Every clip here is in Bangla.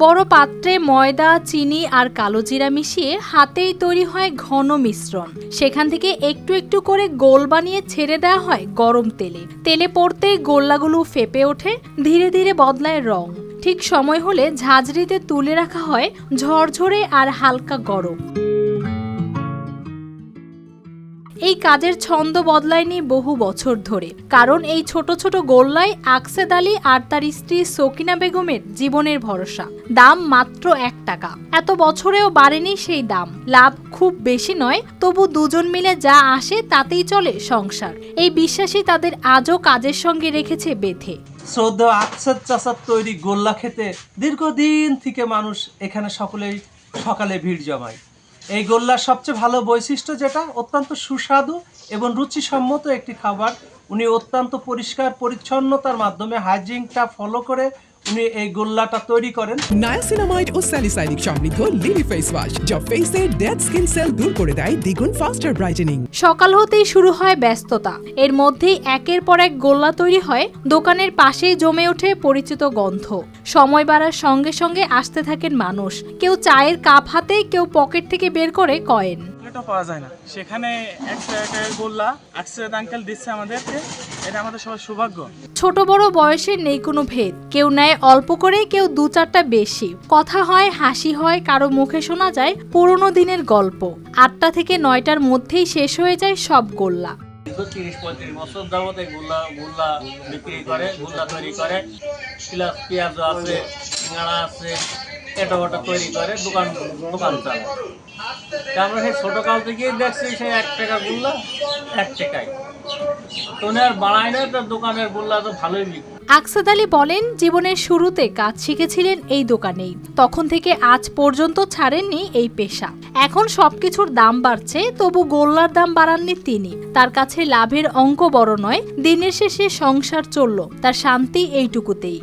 বড় পাত্রে ময়দা, চিনি আর কালো জিরা মিশিয়ে হাতেই তৈরি হয় ঘন মিশ্রণ। সেখান থেকে একটু একটু করে গোল বানিয়ে ছেড়ে দেওয়া হয় গরম তেলে। তেলে পড়তেই গোল্লাগুলো ফেপে ওঠে, ধীরে ধীরে বদলায় রং। ঠিক সময় হলে ঝাঁঝরিতে তুলে রাখা হয় ঝরঝরে আর হালকা গরম। এই কাজের ছন্দ বদলায়নি বহু বছর ধরে, কারণ এই ছোট ছোট গোল্লাই আকসেদ আলী আর তার স্ত্রী সকিনা বেগমের জীবনের ভরসা। দাম মাত্র 1 টাকা। এত বছরেও বাড়েনি সেই দাম। লাভ খুব বেশি নয়, তবু দুজন মিলে যা আসে তাতেই চলে সংসার। এই বিশ্বাসই তাদের আজও কাজের সঙ্গে রেখেছে বেঁধে। শ্রদ্ধা আকসেদ চাচার তৈরি গোল্লা খেতে দীর্ঘদিন থেকে মানুষ এখানে সকলেই সকালে ভিড় জমায়। এই গোল্লার সবচেয়ে ভালো বৈশিষ্ট্য যেটা, অত্যন্ত সুস্বাদু এবং রুচিসম্মত একটি খাবার। উনি অত্যন্ত পরিষ্কার পরিচ্ছন্নতার মাধ্যমে হাইজিনটা ফলো করে উনি এই গোল্লাটা তৈরি করেন। নায়াসিনামাইড ও স্যালিসাইলিক সমৃদ্ধ লিলি ফেস ওয়াশ, যা ফেসের ডেড স্কিন সেল দূর করে দেয় দ্বিগুণ ফাস্টার ব্রাইটেনিং। সকাল হতেই শুরু হয় ব্যস্ততা। এর মধ্যেই একের পর এক গোল্লা তৈরি হয়। দোকানের পাশেই জমে ওঠে পরিচিত গন্ধ। সময় বাড়ার সঙ্গে সঙ্গে আসতে থাকেন মানুষ। কেউ চায়ের কাপ হাতে, কেউ পকেট থেকে বের করে কয়েন। পাওয়া যায় না, সেখানে 1 টাকার গোল্লা আকসেদ আঙ্কেল দিচ্ছে আমাদেরকে। এটা আমাদের সবার সৌভাগ্য। ছোট বড় বয়সের নেই কোনো ভেদ। কেউ নেয় অল্প করে, কেউ 2-4টা বেশি। কথা হয়, হাসি হয়, কারো মুখে শোনা যায় পুরনো দিনের গল্প। 8টা থেকে 9টার মধ্যেই শেষ হয়ে যায় সব গোল্লা। 30-35 বছর যাবত গোল্লা বিক্রি করে, গোল্লা তৈরি করে, প্লাস পেঁয়াজ আছে, সিঙ্গাড়া আছে, এটা ওটা তৈরি করে দোকান চালায়। আমরা সেই ছোটকাল থেকেই দেখছি সেই 1 টাকা গোল্লা 1 টাকায়। তো আর বাড়ায় না, তার দোকানের গোল্লা তো ভালোই বিক্রি। আকসেদ আলী বলেন, জীবনের শুরুতে কাজ শিখেছিলেন এই দোকানেই। তখন থেকে আজ পর্যন্ত ছাড়েননি এই পেশা। এখন সবকিছুর দাম বাড়ছে, তবু গোল্লার দাম বাড়াননি তিনি। তার কাছে লাভের অঙ্ক বড় নয়, দিনের শেষে সংসার চলল, তার শান্তি এইটুকুতেই।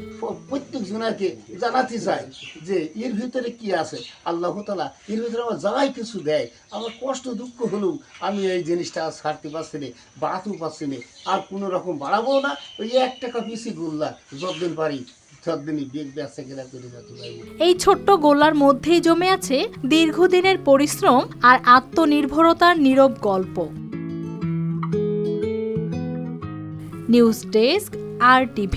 প্রত্যেক জনাকে জানাতে চাই যে এর ভিতরে কি আছে। আল্লাহ তাআলা এর ভিতরে আমার যাই কিছু দেয়, আমার কষ্ট দুঃখ হলেও আমি এই জিনিসটা ছাড়তে পারছি না, বাড়াতেও পারছি না, আর কোনো রকম বাড়াবো না। ওই 1 টাকা বেশি গোল্লা যতদিন পারি ততদিনই বেচা কেনা করে যেতে পারবো। এই ছোট্ট গোল্লার মধ্যেই জমে আছে দীর্ঘদিনের পরিশ্রম আর আত্মনির্ভরতার নীরব গল্প। News desk, RTV।